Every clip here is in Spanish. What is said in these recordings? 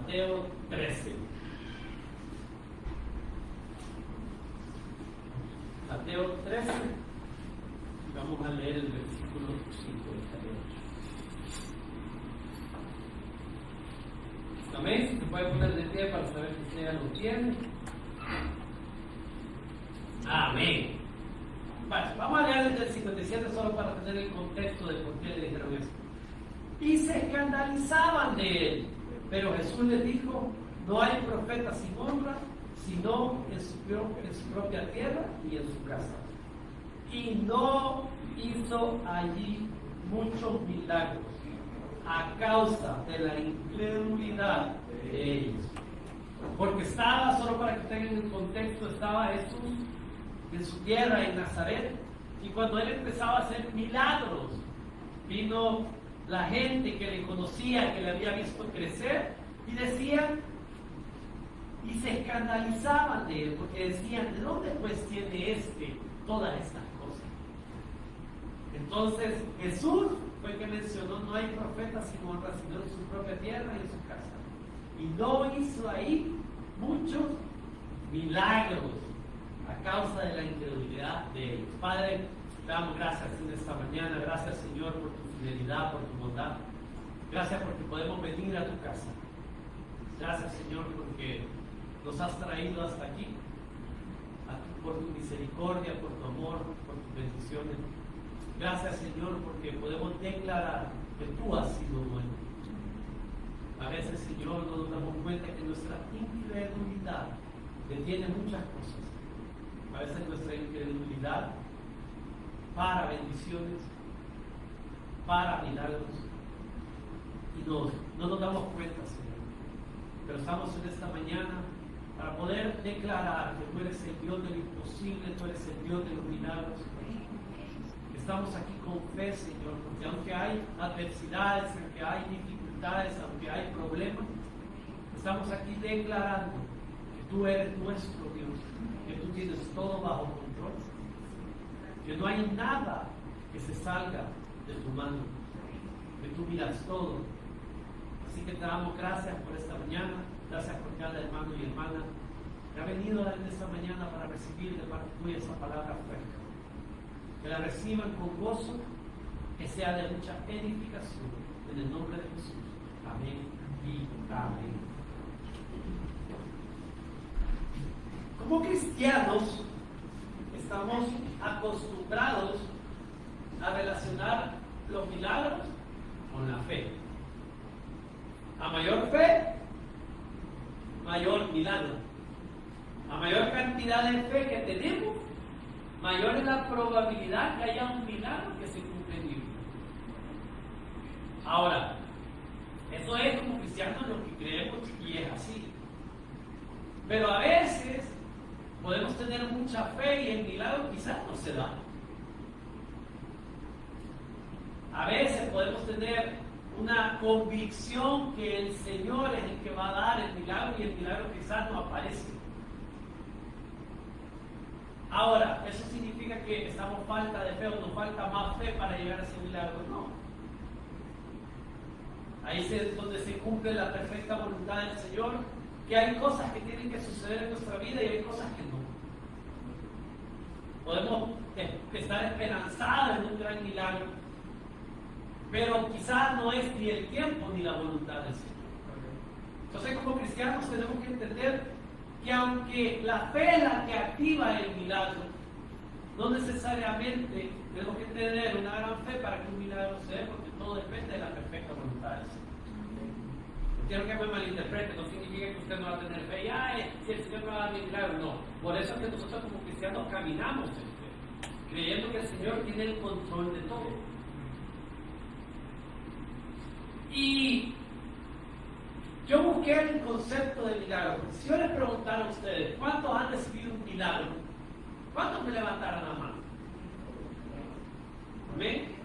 Mateo 13. Mateo 13. Vamos a leer el versículo 58. Amén. Si se puede poner de pie para saber que usted ya lo tiene. Amén. Bueno, vamos a leer desde el 57 solo para tener el contexto de por qué le dijeron esto. Y se escandalizaban de él. Pero Jesús les dijo: no hay profeta sin honra, sino en su propia tierra y en su casa. Y no hizo allí muchos milagros a causa de la incredulidad de ellos. Porque estaba, solo para que tengan el contexto, estaba Jesús en su tierra, en Nazaret, y cuando él empezaba a hacer milagros, vino la gente que le conocía, que le había visto crecer, y decían, y se escandalizaban de él, porque decían: ¿de dónde pues tiene todas estas cosas? Entonces Jesús fue el que mencionó: no hay profeta sin honra, sino en su propia tierra y en su casa. Y no hizo ahí muchos milagros a causa de la incredulidad de ellos. Padre, te damos gracias en esta mañana. Gracias, Señor, por tu fidelidad, por tu bondad. Gracias porque podemos venir a tu casa. Gracias, Señor, porque nos has traído hasta aquí, por tu misericordia, por tu amor, por tus bendiciones. Gracias, Señor, porque podemos declarar que tú has sido bueno. A veces, Señor, no nos damos cuenta que nuestra incredulidad detiene muchas cosas. A veces nuestra incredulidad para bendiciones, para milagros, y no nos damos cuenta, Señor. Pero estamos en esta mañana para poder declarar que tú eres el Dios de lo imposible, tú eres el Dios de los milagros. Estamos aquí con fe, Señor, porque aunque hay adversidades, aunque hay dificultades, aunque hay problemas, estamos aquí declarando que tú eres nuestro Dios, que tú tienes todo bajo control, que no hay nada que se salga de tu mano, que tú miras todo. Así que te damos gracias por esta mañana, gracias por cada hermano y hermana que ha venido en esta mañana para recibir de parte tuya esa palabra fresca. Que la reciban con gozo, que sea de mucha edificación, en el nombre de Jesús. Amén y amén. Como cristianos, estamos acostumbrados a relacionar los milagros con la fe. A mayor fe, mayor milagro. A mayor cantidad de fe que tenemos, mayor es la probabilidad que haya un milagro que se cumpla en mi vida. Ahora, eso es como cristianos lo que creemos y es así. Pero a veces podemos tener mucha fe y el milagro quizás no se da. A veces podemos tener una convicción que el Señor es el que va a dar el milagro y el milagro quizás no aparece. Ahora, ¿eso significa que estamos falta de fe o nos falta más fe para llegar a ese milagro? No. Ahí es donde se cumple la perfecta voluntad del Señor, que hay cosas que tienen que suceder en nuestra vida y hay cosas que no. Podemos estar esperanzados en un gran milagro, pero quizás no es ni el tiempo ni la voluntad del Señor. Entonces, como cristianos tenemos que entender que aunque la fe es la que activa el milagro, no necesariamente tenemos que tener una gran fe para que un milagro se dé, porque todo depende de la perfecta voluntad del Señor. No quiero que me malinterprete, no significa que usted no va a tener fe y si el Señor me va a dar mi milagro, no. Por eso es que nosotros como cristianos caminamos en fe, creyendo que el Señor tiene el control de todo. Y yo busqué el concepto de milagro. Si yo les preguntara a ustedes, ¿cuántos han recibido un milagro? ¿Cuántos me levantaran la mano? ¿Amén?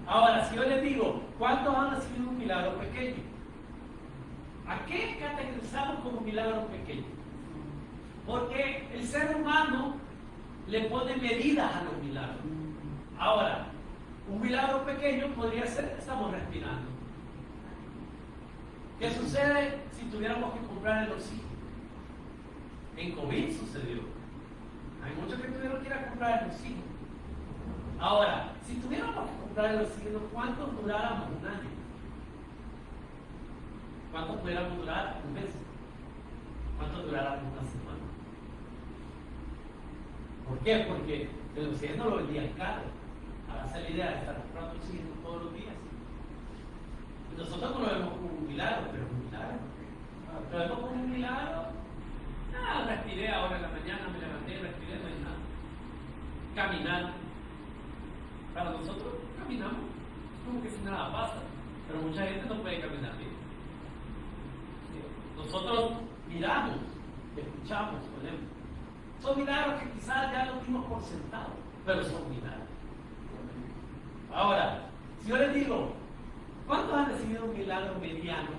Ahora, si yo les digo, ¿cuántos han recibido un milagro pequeño? ¿A qué categorizamos como milagro pequeño? Porque el ser humano le pone medidas a los milagros. Ahora, un milagro pequeño podría ser que estamos respirando. ¿Qué sucede si tuviéramos que comprar el oxígeno? En COVID sucedió. Hay muchos que tuvieron que ir a comprar el oxígeno. Ahora, si tuviéramos que comprar el oxígeno, ¿cuánto duráramos un año? ¿Cuánto pudiéramos durar un mes? ¿Cuánto duráramos una semana? ¿Por qué? Porque el oxígeno lo vendía caro. Hágase la idea de estar comprando oxígeno todos los días. Y nosotros no lo vemos como un milagro, pero es un milagro. Lo vemos como un milagro. Respiré ahora en la mañana, me levanté, respiré, no hay nada. Caminar. Para nosotros caminamos como que si nada pasa, pero mucha gente no puede caminar bien. Nosotros miramos, escuchamos, ponemos. Son milagros que quizás ya los dimos por sentado, pero son milagros. Ahora, si yo les digo, ¿cuántos han recibido un milagro mediano?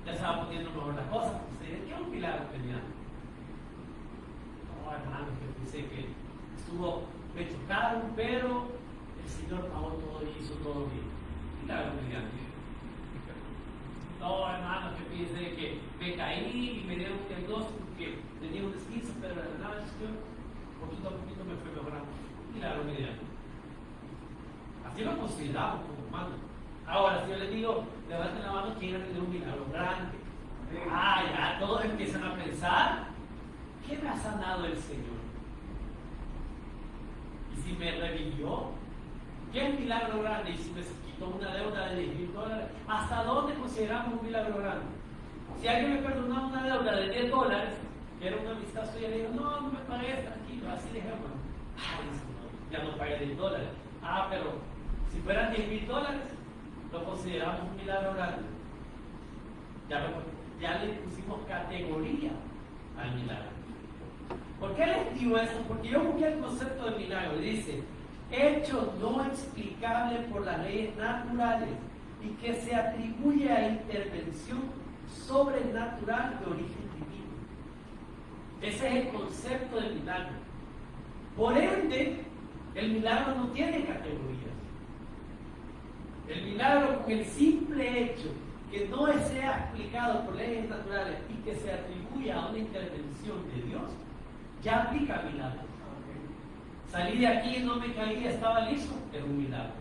Ya se va poniendo mejor la cosa. ¿Qué es un milagro mediano? No, hermano, que dice que me chocaron, pero el Señor pagó todo y hizo todo bien. Milagro mediano. No, hermano, que piense que me caí y me dieron un diagnóstico que tenía un esguince, pero de la nada el Señor, poquito a poquito me fue mejorando. Milagro mediano. Así lo consideramos como humanos. Ahora, si yo les digo, levanten la mano, ¿quién ha tenido un milagro grande? Ya todos empiezan a pensar, ¿qué me ha sanado el Señor? ¿Y si me revivió? ¿Qué es un milagro grande? ¿Y si me quitó una deuda de $10,000? ¿Hasta dónde consideramos un milagro grande? Si alguien me perdonó una deuda de $10, que era una amistad suya, le digo, no me pagues, tranquilo, así dejémoslo. Ya no pagué $10. Pero si fueran $10,000, lo consideramos un milagro grande. Ya le pusimos categoría al milagro. ¿Por qué les digo esto? Porque yo busqué el concepto de milagro y dice, hecho no explicable por las leyes naturales y que se atribuye a intervención sobrenatural de origen divino. Ese es el concepto del milagro. Por ende, el milagro no tiene categorías. El milagro, con el simple hecho que no sea explicado por leyes naturales y que se atribuya a una intervención de Dios, ya aplica milagro. Salí de aquí, no me caí, estaba listo, es un milagro.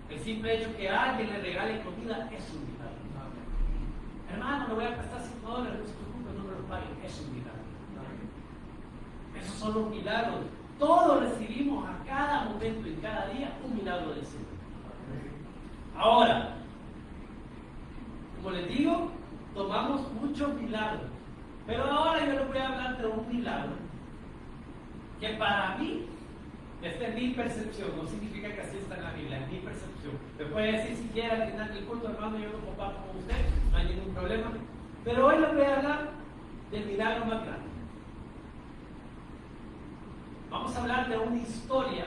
El simple hecho que alguien le regale comida es un milagro. Hermano, le voy a prestar $5, no se preocupe, no me lo paguen, es un milagro. Esos son los milagros. Todos recibimos a cada momento, en cada día, un milagro del Señor. Ahora, como les digo, tomamos muchos milagros. Pero ahora yo les voy a hablar de un milagro que para mí, esta es mi percepción, no significa que así está en la Biblia, es mi percepción. Me puede decir si quiere al final del culto, hermano, yo lo comparto con usted, no hay ningún problema. Pero hoy les voy a hablar del milagro más grande. Vamos a hablar de una historia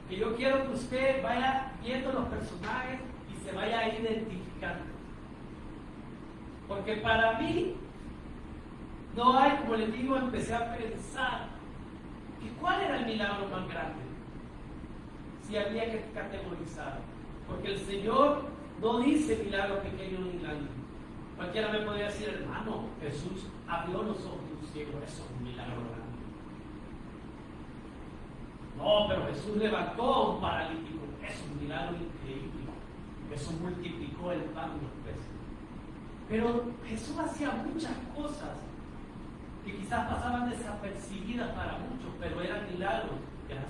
que yo quiero que usted vaya viendo los personajes y se vaya identificando. Porque para mí, no hay, como les digo, empecé a pensar que cuál era el milagro más grande. Si había que categorizar. Porque el Señor no dice milagro pequeño ni grande. Cualquiera me podría decir, hermano, Jesús abrió los ojos de un ciego, eso es un milagro grande. No, pero Jesús levantó a un paralítico, eso es un milagro increíble. Jesús multiplicó el pan y los peces. Pero Jesús hacía muchas cosas que quizás pasaban desapercibidas para muchos, pero eran milagros. Gracias.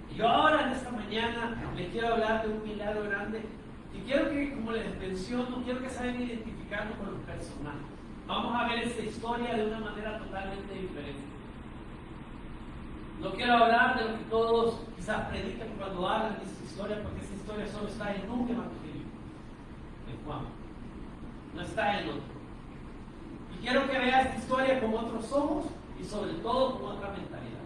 Y yo ahora en esta mañana les quiero hablar de un milagro grande y quiero que, como les menciono, quiero que se vayan identificando con los personajes. Vamos a ver esta historia de una manera totalmente diferente. No quiero hablar de lo que todos quizás predican cuando hablan de esta historia, porque esa historia solo está en un evangelio, en Juan. No está en otro. Y quiero que veas esta historia con otros ojos y sobre todo con otra mentalidad.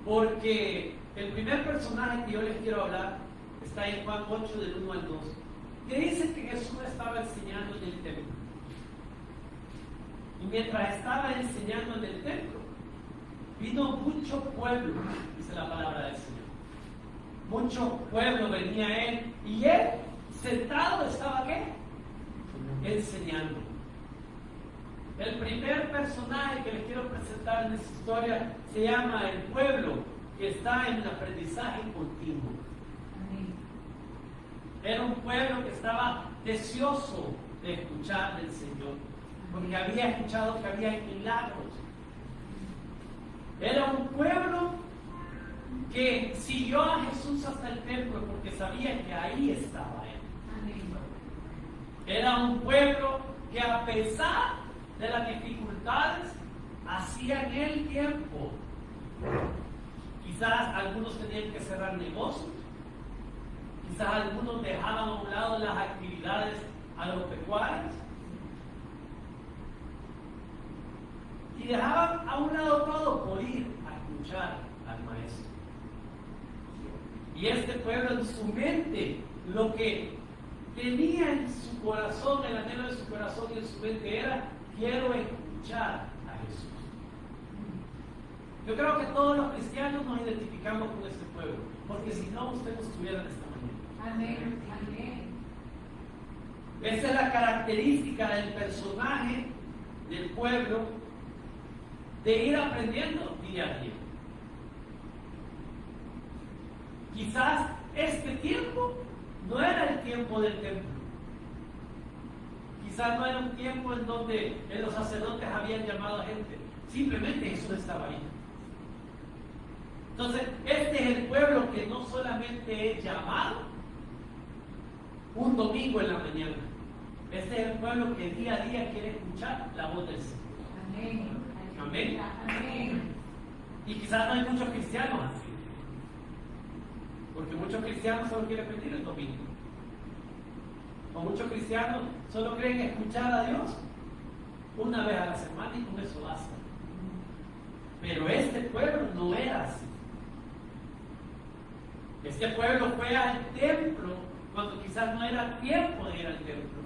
Porque el primer personaje que yo les quiero hablar está en Juan 8 del 1 al 2, que dice que Jesús estaba enseñando en el templo. Y mientras estaba enseñando en el templo, vino mucho pueblo, dice la palabra del Señor. mucho pueblo venía a él, y él sentado estaba ¿qué? Enseñando. El primer personaje que les quiero presentar en esta historia se llama el pueblo que está en el aprendizaje continuo. Era un pueblo que estaba deseoso de escuchar del Señor, porque había escuchado que había milagros. Era un pueblo que siguió a Jesús hasta el templo porque sabía que ahí estaba Él. Era un pueblo que a pesar de las dificultades hacían el tiempo. Quizás algunos tenían que cerrar negocios, quizás algunos dejaban a un lado las actividades agropecuarias y dejaban a un lado todo por ir a escuchar al maestro. Y este pueblo en su mente, lo que tenía en su corazón, el anhelo de su corazón y en su mente era: quiero escuchar a Jesús. Yo creo que todos los cristianos nos identificamos con este pueblo, porque si no, usted no estuviera en esta mañana. Amén, amén. Esa es la característica del personaje del pueblo, de ir aprendiendo día a día. Quizás este tiempo no era el tiempo del templo. Quizás no era un tiempo en donde los sacerdotes habían llamado a gente. Simplemente Jesús estaba ahí. Entonces, este es el pueblo que no solamente es llamado un domingo en la mañana. Este es el pueblo que día a día quiere escuchar la voz del Señor. Amén. Amén. Amén. Y quizás no hay muchos cristianos así. Porque muchos cristianos solo quieren venir el domingo. O muchos cristianos solo creen escuchar a Dios una vez a la semana y con eso basta. Pero este pueblo no era así. Este pueblo fue al templo cuando quizás no era tiempo de ir al templo.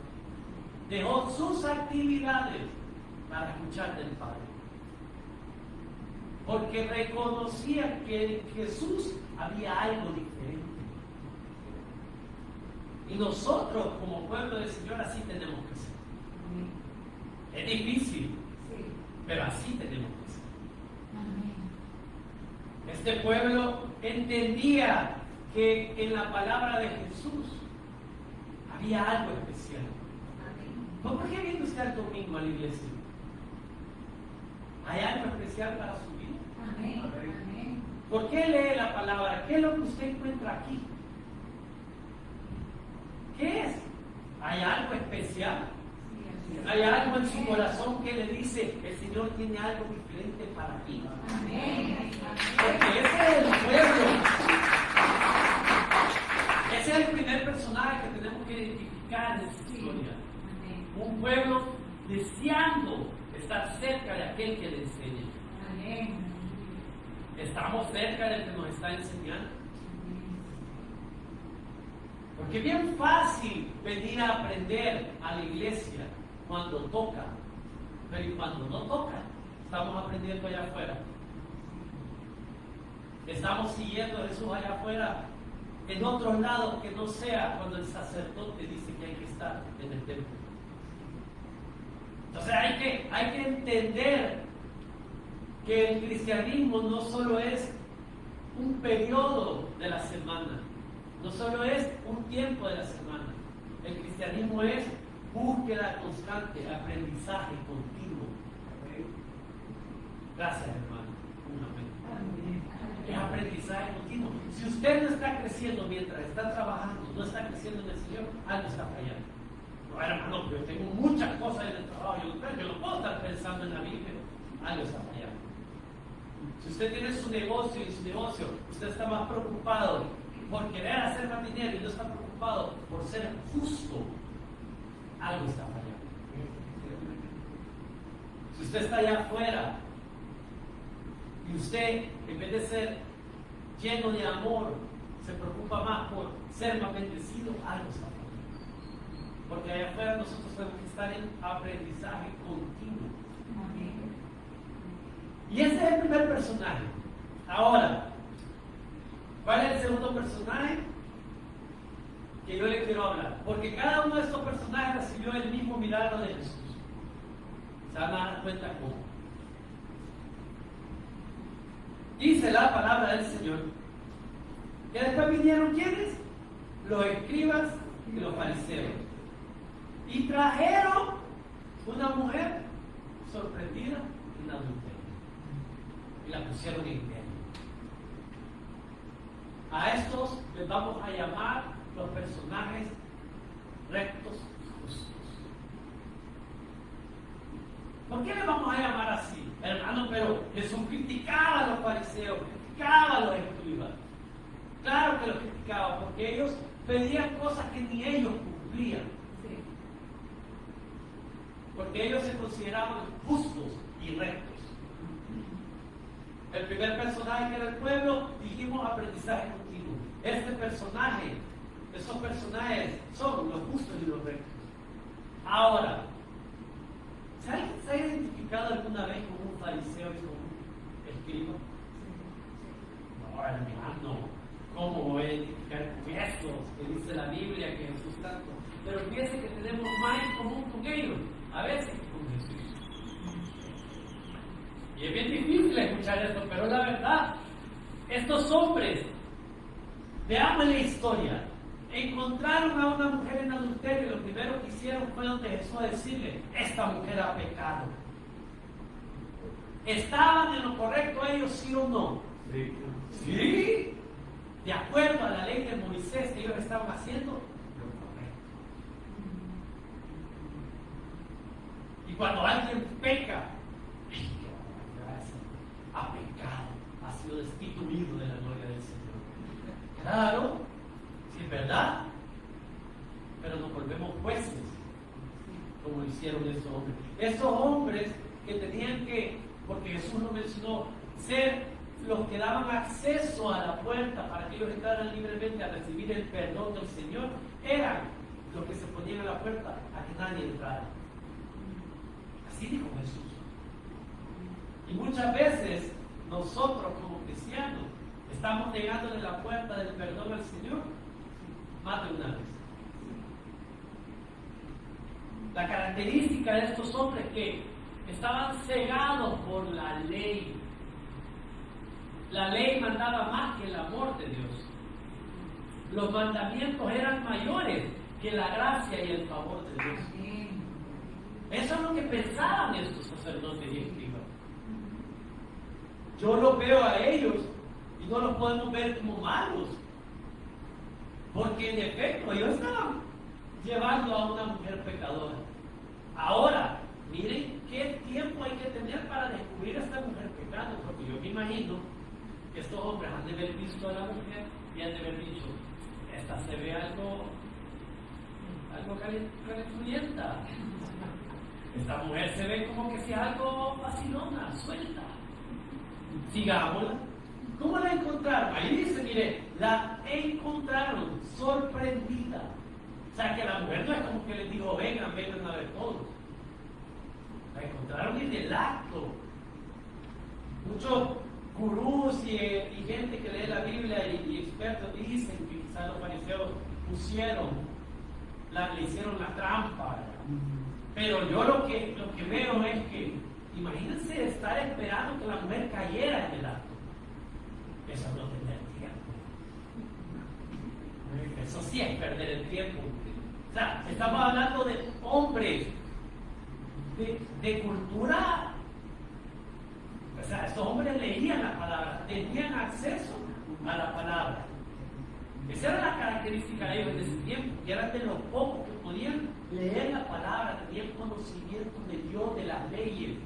Dejó sus actividades para escuchar del Padre. Porque reconocía que en Jesús había algo diferente. Y nosotros, como pueblo del Señor, así tenemos que ser. Es difícil, pero así tenemos que ser. Este pueblo entendía que en la palabra de Jesús había algo especial. ¿Por qué viene usted el domingo a la iglesia? ¿Hay algo especial para su vida? Amén. Amén. ¿Por qué lee la palabra? ¿Qué es lo que usted encuentra aquí? ¿Qué es? ¿Hay algo especial? ¿Hay algo en su corazón que le dice: el Señor tiene algo diferente para ti? Amén. Porque ese es el pueblo. Ese es el primer personaje que tenemos que identificar en esta historia. Un pueblo deseando estar cerca de aquel que le enseña. Amén. ¿Estamos cerca del que nos está enseñando? Porque es bien fácil venir a aprender a la iglesia cuando toca, pero ¿y cuando no toca? Estamos aprendiendo allá afuera. Estamos siguiendo a Jesús allá afuera, en otros lados que no sea cuando el sacerdote dice que hay que estar en el templo. Entonces hay que entender que el cristianismo no solo es un periodo de la semana, no solo es un tiempo de la semana. El cristianismo es búsqueda constante, aprendizaje continuo. Gracias, hermano. Es aprendizaje continuo. Si usted no está creciendo mientras está trabajando, no está creciendo en el Señor, algo está fallando. No, hermano, pero yo tengo muchas cosas en el trabajo, yo no puedo estar pensando en la Biblia, algo está fallando. Si usted tiene su negocio y su negocio, usted está más preocupado por querer hacer más dinero y no está preocupado por ser justo, algo está fallando. Si usted está allá afuera y usted, en vez de ser lleno de amor, se preocupa más por ser más bendecido, algo está fallando. Porque allá afuera nosotros tenemos que estar en aprendizaje continuo. Y ese es el primer personaje. Ahora, ¿Cuál es el segundo personaje que yo le quiero hablar? Porque cada uno de estos personajes recibió el mismo milagro de Jesús. Se van a dar cuenta cómo. Dice la palabra del Señor que después vinieron ¿quiénes? Los escribas y los fariseos. Y trajeron una mujer sorprendida en adulterio. Y la pusieron en medio. A estos les vamos a llamar los personajes rectos justos. ¿Por qué les vamos a llamar así? Hermano, pero Jesús criticaba a los fariseos, criticaba a los escribas. Claro que los criticaba, porque ellos pedían cosas que ni ellos cumplían. Sí. Porque ellos se consideraban justos y rectos. El primer personaje que era el pueblo, dijimos aprendizaje continuo. Este personaje, esos personajes son los justos y los rectos. Ahora, ¿se ha identificado alguna vez con un fariseo y con un escriba? No, hermano, ¿cómo voy a identificar con estos que dice la Biblia que Jesús tanto? Pero fíjense que tenemos más en común con ellos, a veces que con Jesús. Y es bien difícil escuchar esto, pero la verdad, estos hombres, veamos la historia, encontraron a una mujer en adulterio y lo primero que hicieron fue donde Jesús decirle, esta mujer ha pecado. ¿Estaban en lo correcto ellos, sí o no? Sí. Sí. De acuerdo a la ley de Moisés, ellos estaban haciendo lo correcto. Y cuando alguien peca, ha pecado, ha sido destituido de la gloria del Señor. Claro, sí es verdad, pero nos volvemos jueces, como hicieron esos hombres. Esos hombres que tenían que, porque Jesús lo mencionó, ser los que daban acceso a la puerta para que ellos entraran libremente a recibir el perdón del Señor, eran los que se ponían a la puerta a que nadie entrara. Así dijo Jesús. Y muchas veces nosotros como cristianos estamos negándole la puerta del perdón al Señor más de una vez. La característica de estos hombres que estaban cegados por la ley. La ley mandaba más que el amor de Dios. Los mandamientos eran mayores que la gracia y el favor de Dios. Eso es lo que pensaban estos sacerdotes y escribas. Yo los veo a ellos y no los podemos ver como malos, porque en efecto ellos estaban llevando a una mujer pecadora. Ahora, miren qué tiempo hay que tener para descubrir a esta mujer pecando, porque yo me imagino que estos hombres han de haber visto a la mujer y han de haber dicho, esta se ve algo calenturienta. Esta mujer se ve como que si algo vacilona, suelta. Sigámosla. ¿Cómo la encontraron? Ahí dice, mire, la encontraron sorprendida. O sea, que la mujer no es como que les dijo, vengan a ver todos. La encontraron en el acto. Muchos gurús y gente que lee la Biblia y expertos dicen que quizás los fariseos le hicieron la trampa. Pero yo lo que veo es que, imagínense estar esperando que la mujer cayera en el acto. Eso no tener tiempo. Eso sí es perder el tiempo. O sea, estamos hablando de hombres de cultura. O sea, estos hombres leían la palabra, tenían acceso a la palabra. Esa era la característica de ellos en ese tiempo, que eran de los pocos que podían leer la palabra, tenían conocimiento de Dios, de las leyes.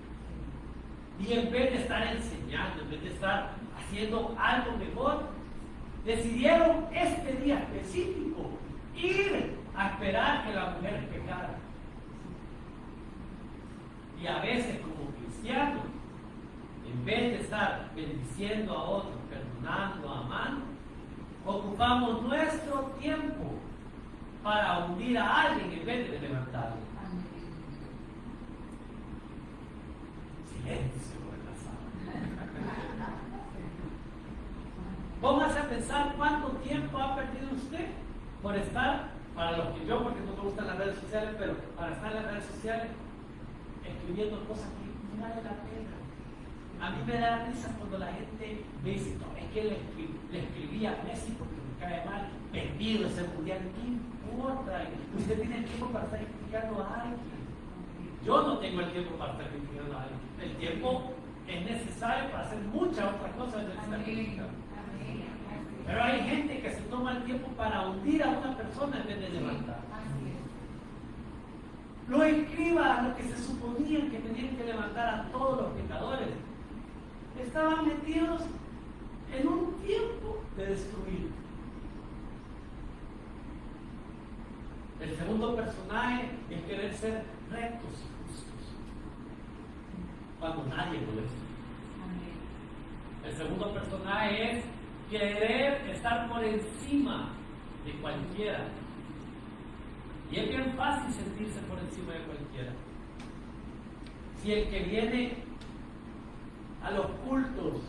Y en vez de estar enseñando, en vez de estar haciendo algo mejor, decidieron este día específico ir a esperar que la mujer pecara. Y a veces como cristianos, en vez de estar bendiciendo a otros, perdonando, amando, ocupamos nuestro tiempo para hundir a alguien en vez de levantarlo. Silencio en la sala. Póngase a pensar cuánto tiempo ha perdido usted por estar, para los que yo, porque no me gustan las redes sociales, pero para estar en las redes sociales escribiendo cosas que no vale la pena. A mí me da risa cuando la gente me dice, no, es que le escribí a Messi porque me cae mal, perdido ese mundial, ¿qué importa? Usted tiene el tiempo para estar criticando a alguien. Yo no tengo el tiempo para estar criticando a alguien. El tiempo es necesario para hacer muchas otras cosas de esta critica. Pero hay gente que se toma el tiempo para hundir a una persona en vez de levantar. Los escribas, los que se suponían que tenían que levantar a todos los pecadores, estaban metidos en un tiempo de destruir. El segundo personaje es querer ser rectos y justos, cuando nadie lo es. El segundo personaje es querer estar por encima de cualquiera. Y es bien fácil sentirse por encima de cualquiera. Si el que viene a los cultos,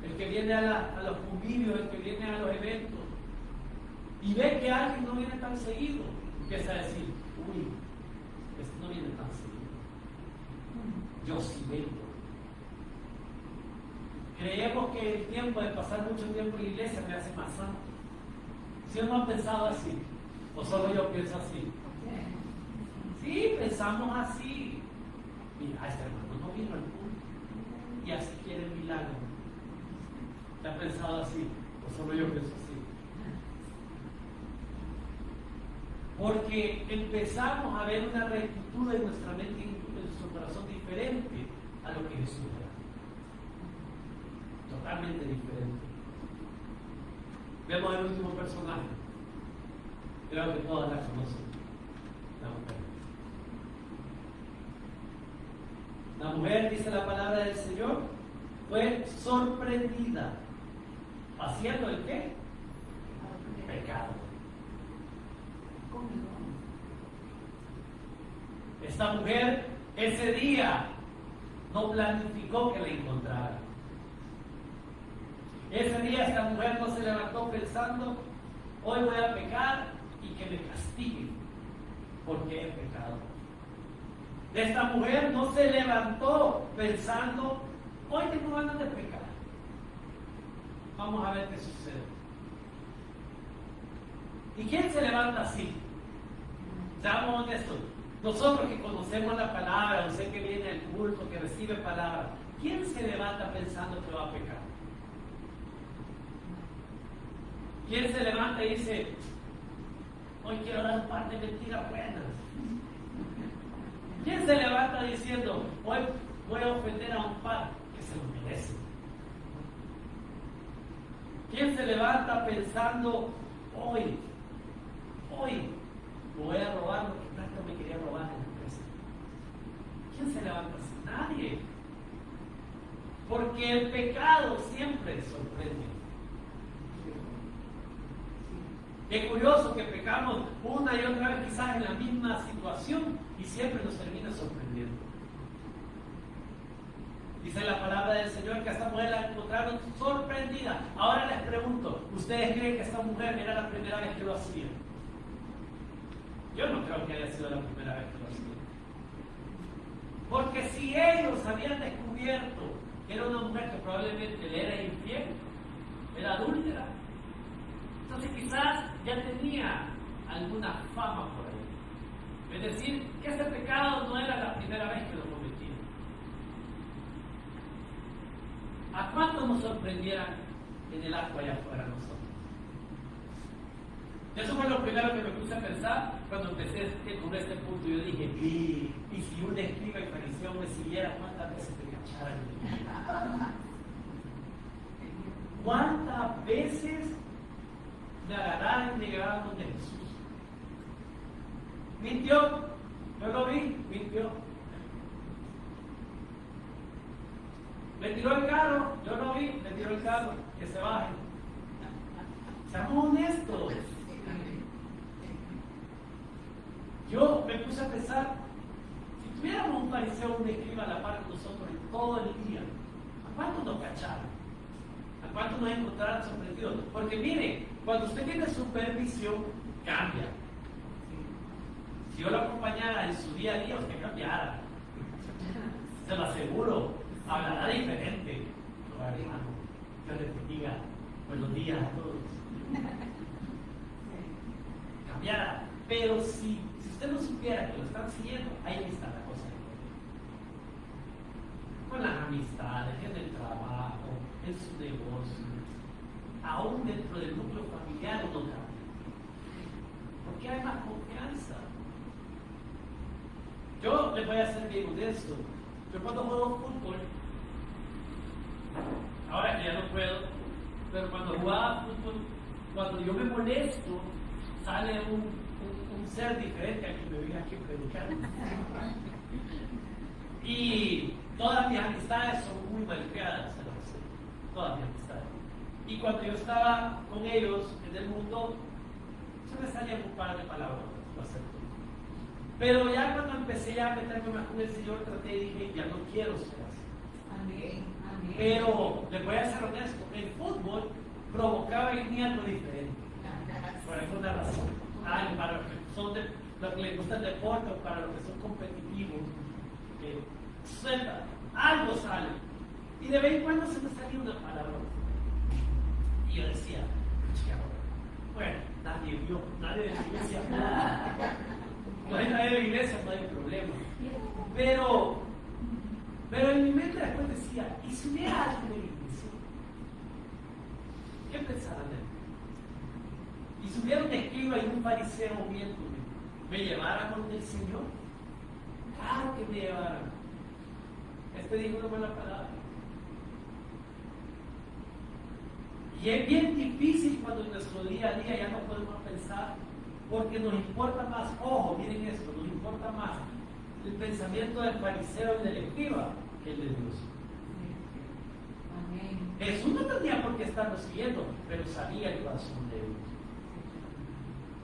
el que viene a los convivios, el que viene a los eventos, y ve que alguien no viene tan seguido, empieza a decir, uy, este no viene tan seguido. Yo sí vengo. Creemos que el tiempo de pasar mucho tiempo en la iglesia me hace más santo. ¿Sí o no han pensado así? ¿O solo yo pienso así? Sí, pensamos así. Mira, este hermano no vino al culto y así quiere el milagro. ¿Te ha pensado así? ¿O solo yo pienso así? Porque empezamos a ver una rectitud en nuestra mente y en nuestro corazón diferente a lo que Jesús era. Totalmente diferente. Vemos el último personaje. Creo que todas la conocen. La mujer. La mujer, dice la palabra del Señor, fue sorprendida. ¿Haciendo el qué? Pecado. Esta mujer ese día no planificó que la encontrara. Ese día esta mujer no se levantó pensando, hoy voy a pecar y que me castiguen porque he pecado. Esta mujer no se levantó pensando, hoy tengo ganas de pecar. Vamos a ver qué sucede. ¿Y quién se levanta así? Seamos honestos. Nosotros que conocemos la palabra, usted que viene al culto, que recibe palabra, ¿quién se levanta pensando que va a pecar? ¿Quién se levanta y dice, hoy quiero dar un par de mentiras buenas? ¿Quién se levanta diciendo, hoy voy a ofender a un par que se lo merece? ¿Quién se levanta pensando, hoy voy a robar lo que tanto me quería robar en la empresa? ¿Quién se levanta así? Nadie. Porque el pecado siempre sorprende. Es curioso que pecamos una y otra vez quizás en la misma situación y siempre nos termina sorprendiendo. Dice la palabra del Señor que a esta mujer la encontraron sorprendida. Ahora les pregunto, ¿ustedes creen que esta mujer era la primera vez que lo hacía? Yo no creo que haya sido la primera vez que lo hacía. Porque si ellos habían descubierto que era una mujer que probablemente le era infiel, era adúltera, entonces quizás ya tenía alguna fama por ahí. Es decir, que ese pecado no era la primera vez que lo cometía. ¿A cuánto nos sorprendieran en el acto allá afuera nosotros? Eso fue lo primero que me puse a pensar cuando empecé con este punto. Yo dije, y si un escriba y fariseo me siguiera, ¿cuántas veces te cacharan? ¿Cuántas veces me agarraron y llegaron donde Jesús? Mintió, yo lo vi, mintió. Le tiró el carro, yo lo vi, le tiró el carro, que se baje. Seamos honestos. Yo me puse a pensar, si tuviéramos un fariseo o un escriba a la par de nosotros en todo el día, ¿a cuántos nos cacharon? ¿A ¿Cuántos nos encontrarán sorprendidos? Porque mire, cuando usted tiene supervisión, cambia. Si yo lo acompañara en su día a día, usted cambiara. Se lo aseguro, hablará diferente. No, hermano, que les bendiga. Buenos días a todos. Cambiara. Pero si usted no supiera que lo están siguiendo, ahí está la cosa. Con las amistades, en el trabajo, en su negocio, aún dentro del núcleo familiar no cambia. Porque hay más confianza. Yo les voy a ser bien honesto. Yo cuando juego fútbol, ahora que ya no puedo, pero cuando jugaba fútbol, cuando yo me molesto, sale un ser diferente a quien me viene aquí predicando. Y todas mis amistades son muy malcriadas, todas mis amistades. Y cuando yo estaba con ellos en el mundo, se me salían un par de palabras, lo acepto. Pero ya cuando empecé a meterme más con el Señor, traté y dije, ya no quiero ser así. Amén. Amén. Pero les voy a ser honesto, el fútbol provocaba en mí algo diferente. Por alguna razón. Para los que son de los que les gusta el deporte o para los que son competitivos, suelta, algo sale. Y de vez en cuando se me salía una palabra. Y yo decía, bueno, nadie vio, nadie de la iglesia. No hay nadie de la iglesia, no hay problema. Pero en mi mente después decía, ¿y si hubiera alguien de la iglesia? ¿Qué pensarán de mí? Y si hubiera un escriba y un fariseo viéndome, ¿me llevaran con el Señor? Claro que me llevaran. Este dijo una buena palabra. Y es bien difícil cuando en nuestro día a día ya no podemos pensar, porque nos importa más, ojo, miren esto, nos importa más el pensamiento del fariseo y del escriba que el de Dios. Amén. Jesús no tenía por qué estarnos siguiendo, pero sabía el corazón de ellos.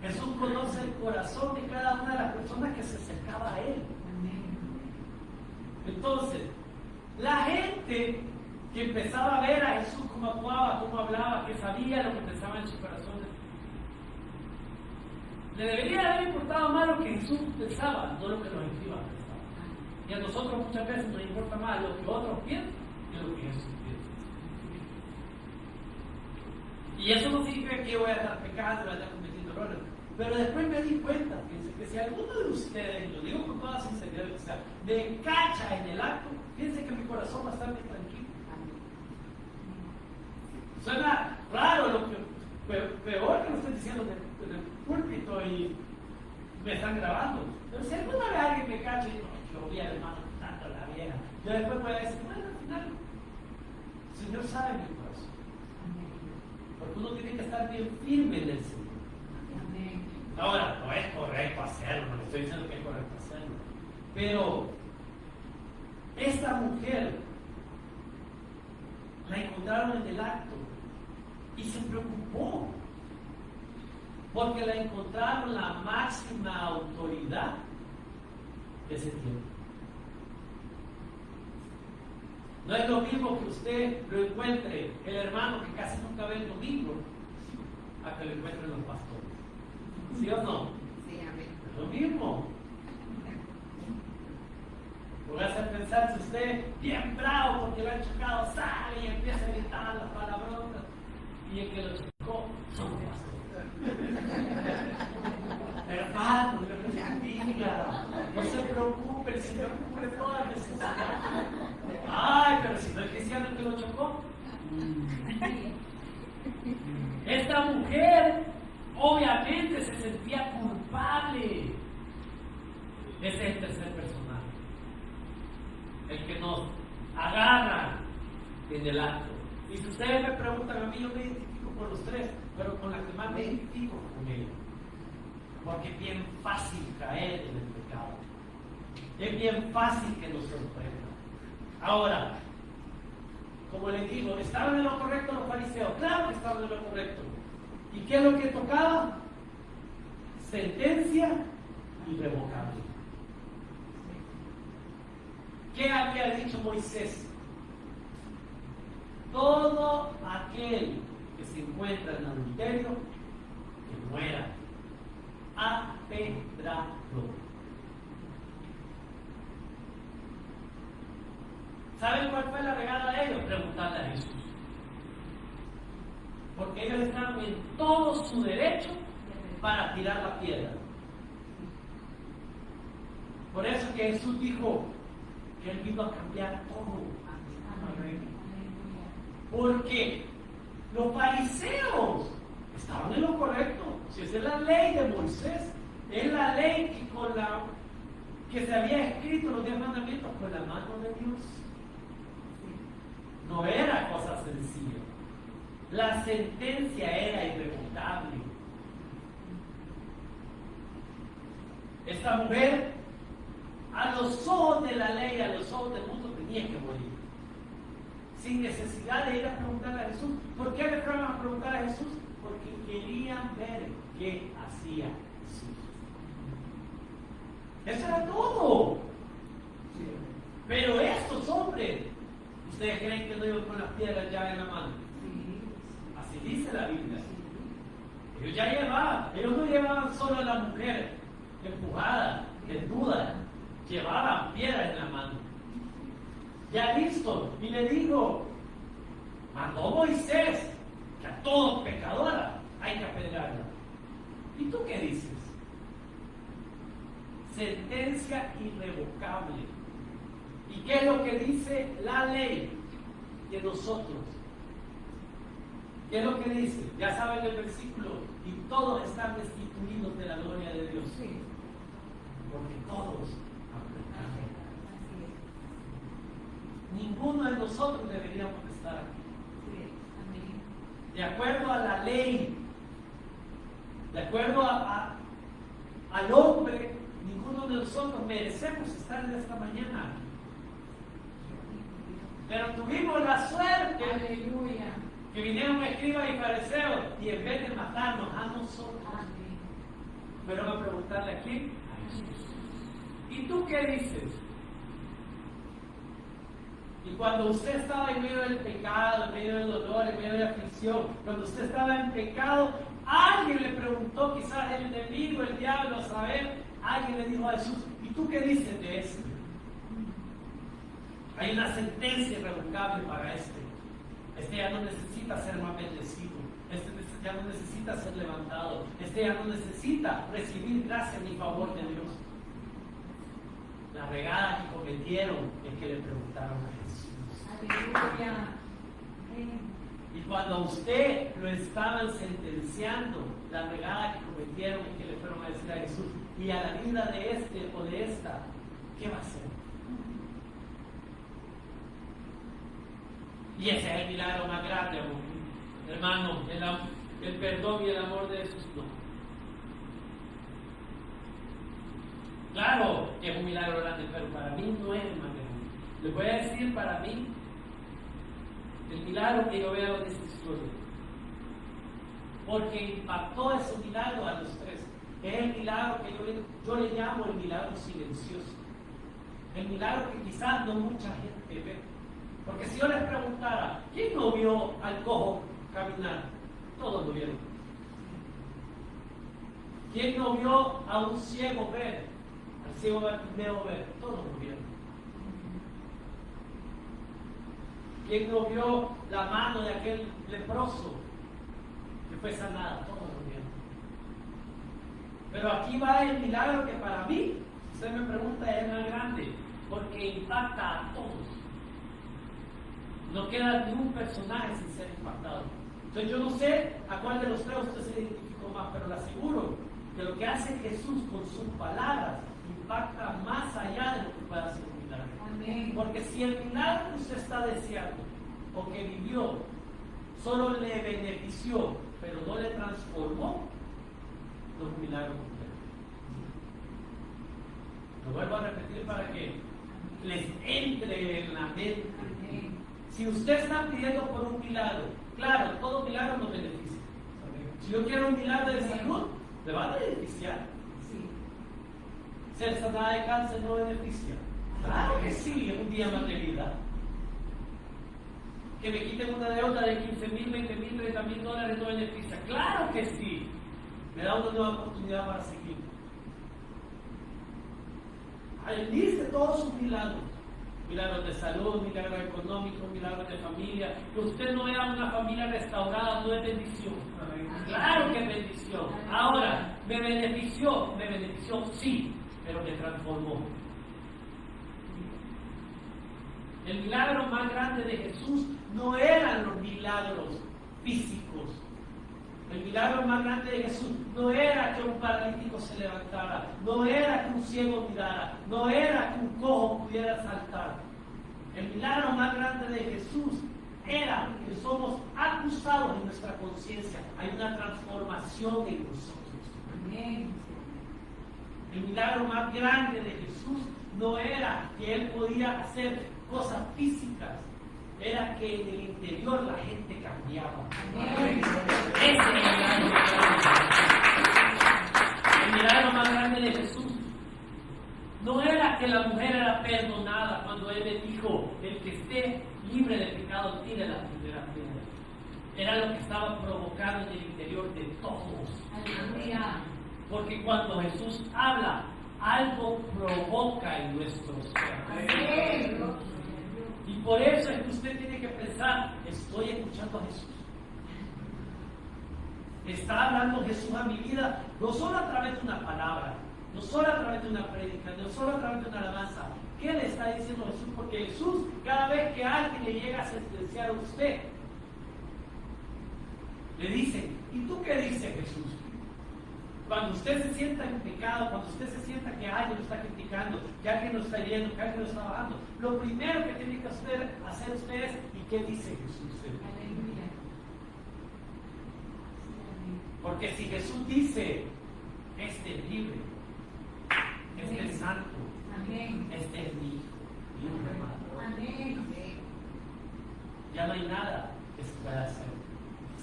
Jesús conoce el corazón de cada una de las personas que se acercaba a Él. Amén. Entonces, la gente que empezaba a ver a Jesús cómo actuaba, cómo hablaba, que sabía lo que pensaba en su corazón, le debería haber importado más lo que Jesús pensaba, no lo que los escribas pensaban. Y a nosotros muchas veces nos importa más lo que otros piensan que lo que Jesús piensa. Y eso no significa que yo voy a estar pecando, voy a estar cometiendo errores. Pero después me di cuenta, fíjense, que si alguno de ustedes, lo digo con toda sinceridad, o sea, me cacha en el acto, fíjense que mi corazón va a estar bien tranquilo. Suena raro lo que, peor que lo estoy diciendo en el púlpito y me están grabando. Pero si alguna vez alguien me cacha y yo vi al hermano tanto a la vieja, yo después voy a decir, bueno, al final, el Señor sabe mi corazón. Porque uno tiene que estar bien firme en el Señor. Ahora, no es correcto hacerlo, no le estoy diciendo que es correcto hacerlo. Pero esta mujer la encontraron en el acto y se preocupó porque la encontraron la máxima autoridad de ese tiempo. No es lo mismo que usted lo encuentre el hermano que casi nunca ve el domingo a que lo encuentren los pastores. ¿Sí o no? Sí, amén. Es lo mismo. Voy a hacer pensar si usted, bien bravo porque lo han chocado, sale y empieza a gritar las palabrotas. Y el que lo chocó, son pastores. Hermano, Dios le bendiga. No se preocupe, el Señor cubre todas las necesidades. Ay, pero si no es cristiano el que lo chocó. Esta mujer obviamente se sentía culpable. Ese es el tercer personaje, el que nos agarra en el acto. Y si ustedes me preguntan a mí, yo me identifico con los tres, pero con la que más me identifico con ella, porque es bien fácil caer en el pecado, es bien fácil que nos sorprenda. Ahora, como les digo, ¿estaban en lo correcto los fariseos? Claro que estaban en lo correcto. ¿Y qué es lo que tocaba? Sentencia irrevocable. ¿Qué había dicho Moisés? todo aquel que se encuentra en adulterio, que muera apedrado. ¿Saben cuál fue la regada de ellos? Preguntarle a Jesús. Porque ellos estaban en todo su derecho para tirar la piedra. Por eso que Jesús dijo que Él vino a cambiar todo. Porque los fariseos estaban en lo correcto. Si esa es la ley de Moisés, es la ley que se había escrito los 10 mandamientos con la mano de Dios. No era cosa sencilla. La sentencia era irrevocable. Esta mujer, a los ojos de la ley, a los ojos del mundo, tenía que morir. Sin necesidad de ir a preguntar a Jesús. ¿Por qué le fueron a preguntar a Jesús? Porque querían ver qué hacía Jesús. Eso era todo. Pero estos hombres, ¿ustedes creen que no iban con las piedras ya en la mano? Así dice la Biblia. Ellos ya llevaban, ellos no llevaban solo a la mujer empujada, desnuda, llevaban piedras en la mano. Ya listo, y le digo, mandó Moisés que a todo pecadora hay que apedrearla. ¿Y tú qué dices? Sentencia irrevocable. ¿Y qué es lo que dice la ley de nosotros? ¿Qué es lo que dice? Ya saben el versículo, y todos están destituidos de la gloria de Dios. Porque todos han pecado. Ninguno de nosotros deberíamos estar aquí. De acuerdo a la ley, de acuerdo al hombre, ninguno de nosotros merecemos estar en esta mañana. Pero tuvimos la suerte, aleluya, que vinieron escribas y fariseos y en vez de matarnos a nosotros, fueron a preguntarle a quién. A Jesús. ¿Y tú qué dices? Y cuando usted estaba en medio del pecado, en medio del dolor, en medio de la aflicción, cuando usted estaba en pecado, alguien le preguntó, quizás el enemigo, el diablo, a saber, alguien le dijo a Jesús, ¿y tú qué dices de esto? Hay una sentencia irrevocable para este. Este ya no necesita ser más bendecido. Este ya no necesita ser levantado. Este ya no necesita recibir gracia ni favor de Dios. La regada que cometieron es que le preguntaron a Jesús. Aleluya. Y cuando a usted lo estaban sentenciando, la regada que cometieron es que le fueron a decir a Jesús, y a la vida de este o de esta, ¿qué va a hacer? Y ese es el milagro más grande, hermano, el perdón y el amor de Jesús. No. Claro que es un milagro grande, pero para mí no es el más grande. Les voy a decir para mí el milagro que yo veo en esta historia. Porque impactó ese milagro a los tres. Es el milagro que yo le llamo el milagro silencioso. El milagro que quizás no mucha gente ve. Porque si yo les preguntara, ¿quién no vio al cojo caminar? Todos lo vieron. ¿Quién no vio a un ciego ver? Al ciego Bartimeo ver? Todos lo vieron. ¿Quién no vio la mano de aquel leproso que fue sanada? Todos lo vieron. Pero aquí va el milagro que para mí, si usted me pregunta, es más grande, porque impacta a todos. No queda ningún personaje sin ser impactado. Entonces yo no sé a cuál de los tres usted se identificó más, pero le aseguro que lo que hace Jesús con sus palabras impacta más allá de lo que pueda hacer un milagro. Amén. Porque si el milagro que usted está deseando o que vivió solo le benefició, pero no le transformó, no es un milagro completo. Lo vuelvo a repetir para que les entre en la mente. Si usted está pidiendo por un milagro, claro, todo milagro nos beneficia. Si yo quiero un milagro de salud, me va a beneficiar. Ser sanada de cáncer no beneficia. Claro que sí, es un día más de vida. que me quiten una deuda de 15,000, 20,000, 30,000 dólares no beneficia. Claro que sí. Me da una nueva oportunidad para seguir. Al dice todos sus milagros. Milagros de salud, milagros económicos, milagros de familia. Que usted no vea una familia restaurada no es bendición. Claro que es bendición. Ahora, ¿me benefició? Me benefició, sí, pero me transformó. El milagro más grande de Jesús no eran los milagros físicos. El milagro más grande de Jesús no era que un paralítico se levantara, no era que un ciego mirara, no era que un cojo pudiera saltar. El milagro más grande de Jesús era que somos acusados en nuestra conciencia. Hay una transformación en nosotros. Amén. El milagro más grande de Jesús no era que Él podía hacer cosas físicas, era que en el interior la gente cambiaba. Ese es el milagro más grande. El milagro más grande de Jesús no era que la mujer era perdonada cuando Él le dijo: el que esté libre de pecado tire la primera piedra. Era lo que estaba provocando en el interior de todos. Aleluya. Porque cuando Jesús habla, algo provoca en nuestros corazones. Y por eso es que usted tiene que pensar: estoy escuchando a Jesús. Está hablando Jesús a mi vida, no solo a través de una palabra, no solo a través de una prédica, no solo a través de una alabanza. ¿Qué le está diciendo Jesús? Porque Jesús, cada vez que alguien le llega a sentenciar a usted, le dice: ¿y tú qué dices, Jesús? Cuando usted se sienta en pecado, cuando usted se sienta que alguien lo está criticando, que alguien lo está hiriendo, que alguien lo está bajando, lo primero que tiene que hacer usted es: ¿y qué dice Jesús? Aleluya. Porque si Jesús dice: este es libre, este es santo, Amén. este es mi hijo, mi hermano, Amén. ya no hay nada que se pueda hacer.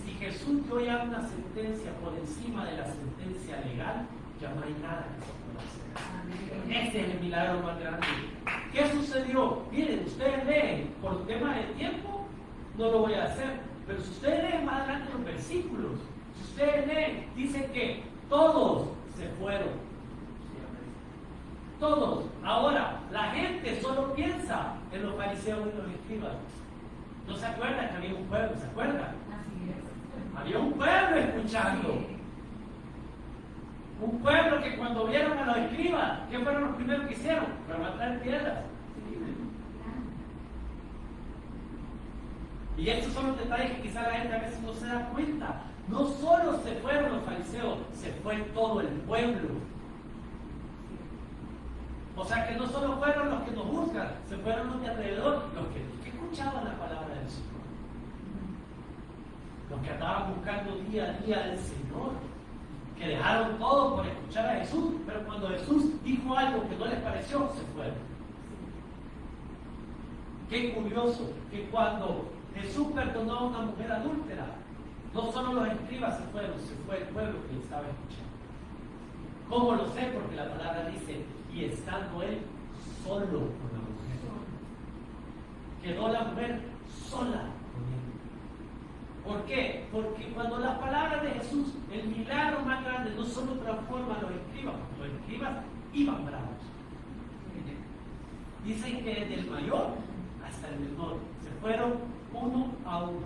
Si Jesús dio ya una sentencia por encima de la sentencia legal, ya no hay nada que se pueda hacer. Amén. Este es el milagro más grande. ¿Qué sucedió? Miren, ustedes leen, por tema de tiempo, no lo voy a hacer, pero si ustedes leen más adelante los versículos, si ustedes leen, dice que todos se fueron. Todos. Ahora, la gente solo piensa en los fariseos y los escribas. ¿No se acuerdan que había un pueblo? ¿Se acuerdan? Así es. Había un pueblo escuchando. Sí. Un pueblo que cuando vieron a los escribas, ¿qué fueron los primeros que hicieron? Para matar piedras. Y estos son los detalles que quizá la gente a veces no se da cuenta. No solo se fueron los fariseos, se fue todo el pueblo. O sea que no solo fueron los que nos juzgan, se fueron los de alrededor, los que escuchaban la palabra del Señor. Los que andaban buscando día a día del Señor, que dejaron todo por escuchar a Jesús, pero cuando Jesús dijo algo que no les pareció, se fueron. Qué curioso que cuando Jesús perdonó a una mujer adúltera, no solo los escribas se fueron, se fue el pueblo que le estaba escuchando. ¿Cómo lo sé? Porque la palabra dice: y estando él solo con la mujer. Quedó la mujer sola con él. ¿Por qué? Porque cuando las palabras de Jesús, el milagro más grande, no solo transforma a los escribas, porque los escribas iban bravos. Dicen que desde el mayor hasta el menor se fueron uno a uno,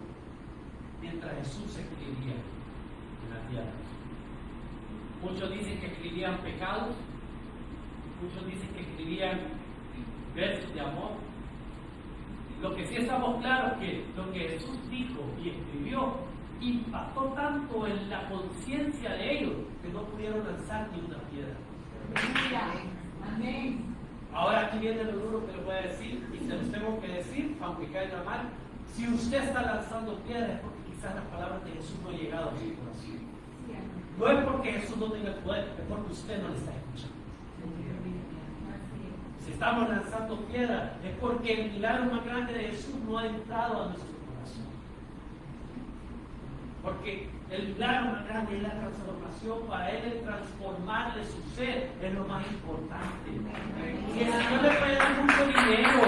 mientras Jesús escribía en la tierra. Muchos dicen que escribían pecados, muchos dicen que escribían versos de amor. Lo que sí estamos claros que lo que Jesús dijo y escribió impactó tanto en la conciencia de ellos que no pudieron lanzar ni una piedra. Amén. Ahora aquí viene lo duro que les voy a decir, y se los tengo que decir, aunque caiga mal. Si usted está lanzando piedras es porque quizás las palabras de Jesús no han llegado a su corazón. No es porque Jesús no tenga poder, es porque usted no le está escuchando. Si estamos lanzando piedras es porque el milagro más grande de Jesús no ha entrado a nuestro corazón. Porque el milagro más grande es la transformación. Para Él, el transformarle su ser es lo más importante. Que el Señor le puede dar mucho dinero,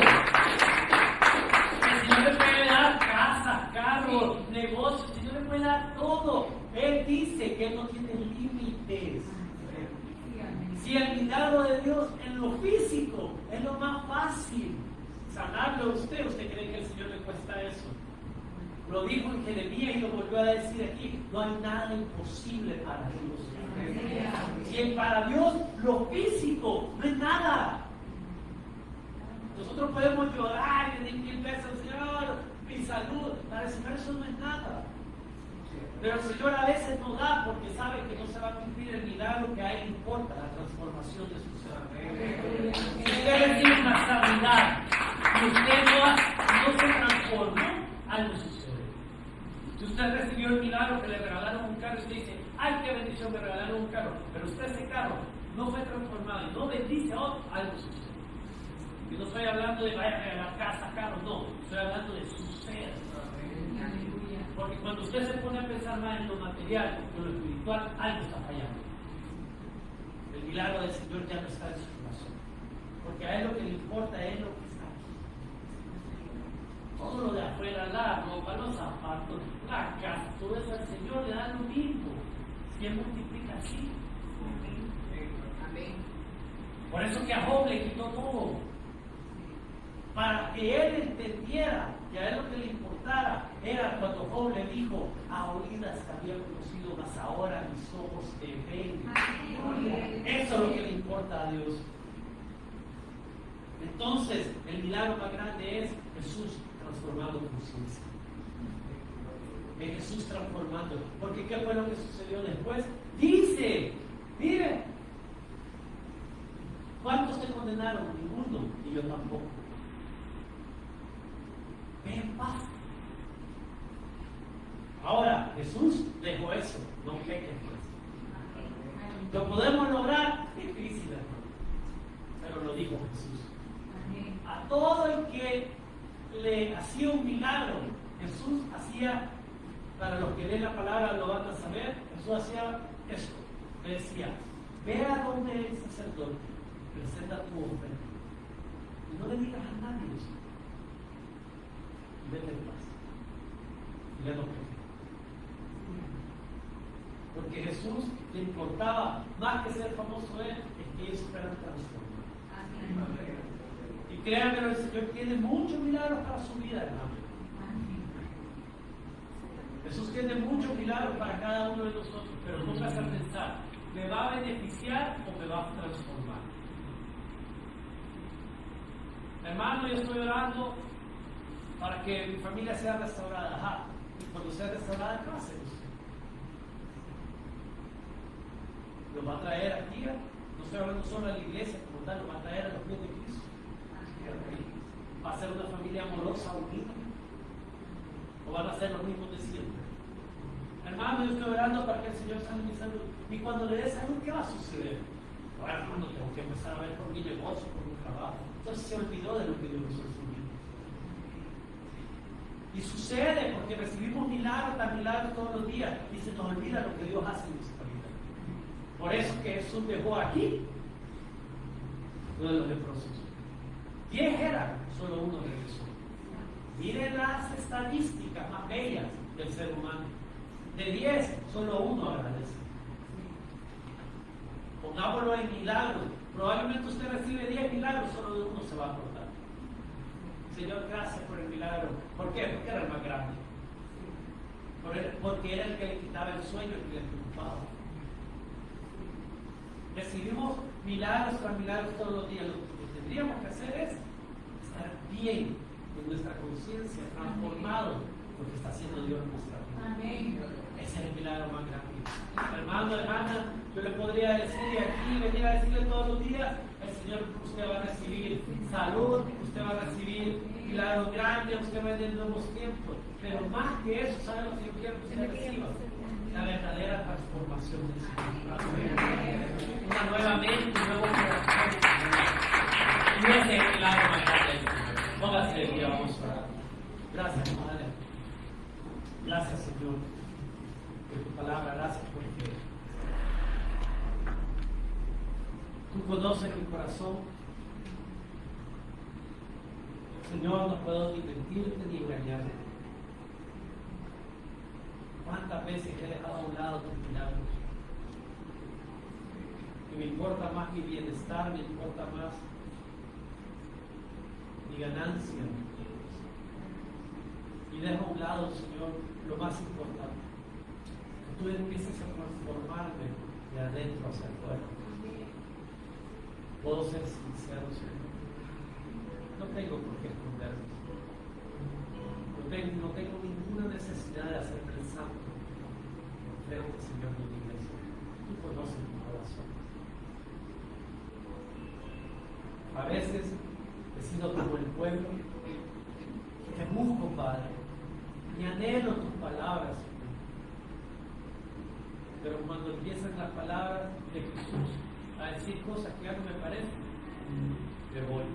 que el Señor le puede dar casa, puede dar todo. Él dice que Él no tiene límites. Si el milagro de Dios en lo físico es lo más fácil, sanarlo a usted cree que el Señor le cuesta eso. Lo dijo en Jeremías y lo volvió a decir aquí, no hay nada imposible para Dios. Si para Dios lo físico no es nada. Nosotros podemos llorar y decir 1000 veces, Señor, mi salud, para el Señor eso no es nada. Pero el Señor a veces no da porque sabe que no se va a cumplir el milagro que a Él importa, la transformación de su ser. Si usted recibe una sanidad y usted no se transformó, algo sucede. Si usted recibió el milagro que le regalaron un carro y usted dice, ¡ay, qué bendición, me regalaron un carro! Pero usted ese carro no fue transformado y no bendice a otro, algo sucede. Y no estoy hablando de vaya a la casa, carro, no, estoy hablando de su ser. Porque cuando usted se pone a pensar más en lo material que en lo espiritual, algo está fallando. El milagro del Señor ya no está en su corazón. Porque a Él lo que le importa es lo que está aquí. Todo lo de afuera, la ropa, los zapatos, la casa, todo eso al Señor le da lo mismo. Si Él multiplica así. Amén. Por eso que a Job le quitó todo. Para que él entendiera que a él lo que le importara era cuando Job le dijo, a oídas te había conocido, mas ahora mis ojos te ven. Eso es lo que le importa a Dios. Entonces, el milagro más grande es Jesús transformando conciencia. Es Jesús transformando. Porque ¿qué fue lo que sucedió después? Dice, mire, ¿cuántos te condenaron? Ninguno, y yo tampoco. Ve en paz. Ahora, Jesús dejó eso, no peques pues. Lo podemos lograr, difícil, hermano, pero lo dijo Jesús. A todo el que le hacía un milagro, Jesús hacía, para los que leen la palabra lo van a saber, Jesús hacía esto, le decía, ve a donde el sacerdote, presenta tu ofrenda, y no le digas a nadie eso. Vete en paz. Y ya no pequé. Porque Jesús le importaba más que ser famoso él, es que ellos fueran transformados. Y créanme, el Señor tiene muchos milagros para su vida, hermano. Jesús tiene muchos milagros para cada uno de nosotros, pero no vas a pensar, ¿me va a beneficiar o me va a transformar? Hermano, yo estoy orando para que mi familia sea restaurada. Ajá. Y cuando sea restaurada, ¿qué va a hacer usted? ¿Lo va a traer aquí? No estoy hablando solo a la iglesia como tal, lo va a traer a los pies de Cristo. ¿Va a ser una familia amorosa, unida? ¿O van a ser los mismos de siempre? Hermano, yo estoy orando para que el Señor sane mi salud. Y cuando le dé salud, ¿qué va a suceder? Ahora, hermano, tengo que empezar a ver por mi negocio, por mi trabajo. Entonces se olvidó de lo que Dios hizo en su vida. Y sucede porque recibimos milagros tras milagros todos los días y se nos olvida lo que Dios hace en nuestra vida. Por eso que Jesús dejó aquí uno de los leprosos. 10 eran, solo uno regresó. Miren las estadísticas más bellas del ser humano. De 10, solo uno agradece. Pongámoslo en milagros. Probablemente usted recibe 10 milagros, solo de uno se va a acordar. Señor, gracias por el milagro. ¿Por qué? Porque era el más grande. Porque era el que le quitaba el sueño, el que le preocupaba. Recibimos milagros tras milagros todos los días. Lo que tendríamos que hacer es estar bien en nuestra conciencia, transformado por lo que está haciendo Dios en nuestra vida. Amén. Ese es el milagro más grande. Hermano, hermana, yo le podría decir aquí, venir a decirle todos los días, el Señor, usted va a recibir salud, usted va a recibir milagros grandes, usted va a tener nuevos tiempos. Pero más que eso, ¿sabe lo que yo quiero que usted reciba? La verdadera transformación del Señor. Una nueva mente, un nuevo corazón. Y ese es el milagro más grande del Señor. Póngase de pie, vamos a orar. Gracias, Padre. Gracias, Señor, por tu palabra. Gracias porque tú conoces mi corazón. Señor, no puedo ni mentirte ni engañarte. ¿Cuántas veces he dejado a un lado tus milagros? Y me importa más mi bienestar, me importa más mi ganancia. Y dejo a un lado, Señor, lo más importante. Que tú empieces a transformarme de adentro hacia afuera. Puedo ser sincero, Señor. No tengo por qué esconderme. No tengo ninguna necesidad de hacerme el santo frente, Señor, de mi iglesia. Tú conoces mi corazón. A veces he sido como el pueblo que te busco, Padre, y anhelo tus palabras, Señor. Pero cuando empiezan las palabras de Jesús a decir cosas que ya no me parecen, me voy.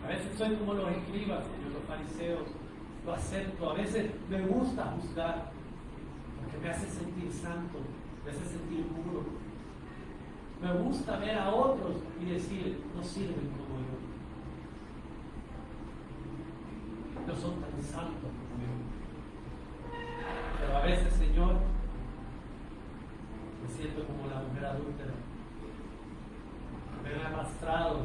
A veces soy como los escribas, Señor, los fariseos, lo acepto. A veces me gusta juzgar, porque me hace sentir santo, me hace sentir puro. Me gusta ver a otros y decir, no sirven como yo. No son tan santos como yo. Pero a veces, Señor, me siento como la mujer adúltera. Me han arrastrado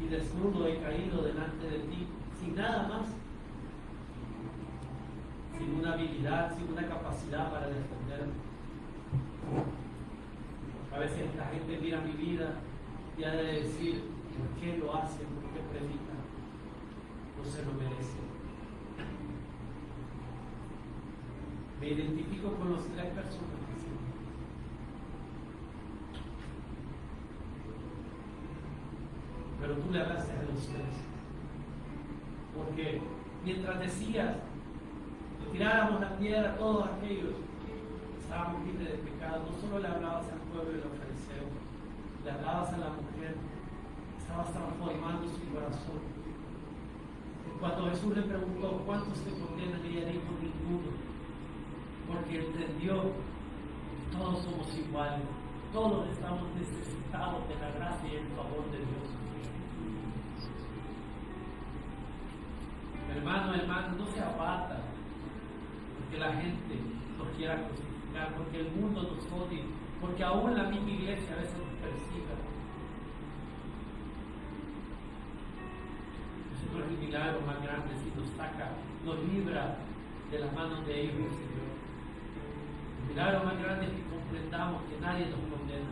y desnudo he caído delante de ti, sin nada más, sin una habilidad, sin una capacidad para defenderme. A veces la gente mira mi vida y ha de decir, ¿por qué lo hacen? ¿Por qué predican? No se lo merecen. Me identifico con los 3 personas que siguen. Pero tú le hablaste a los 3. Porque mientras decías que tiráramos la piedra a todos aquellos que estábamos libres de pecado, no solo le hablabas al pueblo y los fariseos, le hablabas a la mujer, estabas transformando su corazón. Y cuando Jesús le preguntó, ¿cuántos te condenan? Ella dijo, ninguno. Porque entendió que todos somos iguales, todos estamos necesitados de la gracia y el favor de Dios. Hermano, no se abata porque la gente nos quiera crucificar, porque el mundo nos odie, porque aún la misma iglesia a veces nos persiga. Eso no es el milagro más grande si nos saca, nos libra de las manos de ellos, Señor. El milagro más grande es que comprendamos que nadie nos condena,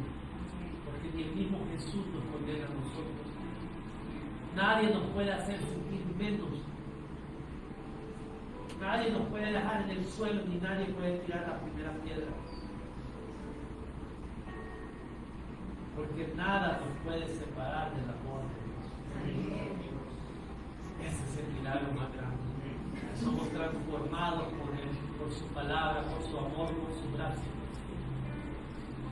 porque ni el mismo Jesús nos condena a nosotros. Nadie nos puede hacer sentir menos. Nadie nos puede dejar en el suelo, ni nadie puede tirar la primera piedra. Porque nada nos puede separar del amor de Dios. Ese es el milagro más grande. Somos transformados por Él, por su palabra, por su amor, por su gracia.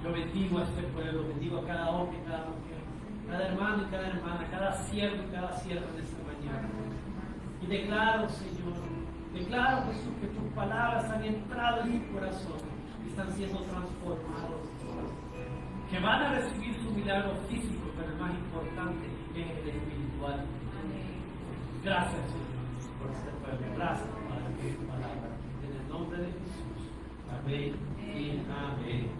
Yo bendigo a este pueblo, bendigo a cada hombre y cada mujer, cada hermano y cada hermana, cada siervo y cada sierva en esta mañana. Y declaro, Señor, declaro, Jesús, que tus palabras han entrado en mi corazón y están siendo transformados. Que van a recibir su milagro físico, pero el más importante es el espiritual. Gracias, Señor, por este pueblo. Gracias, Padre, por tu palabra. En el nombre de Jesús. Amén y amén.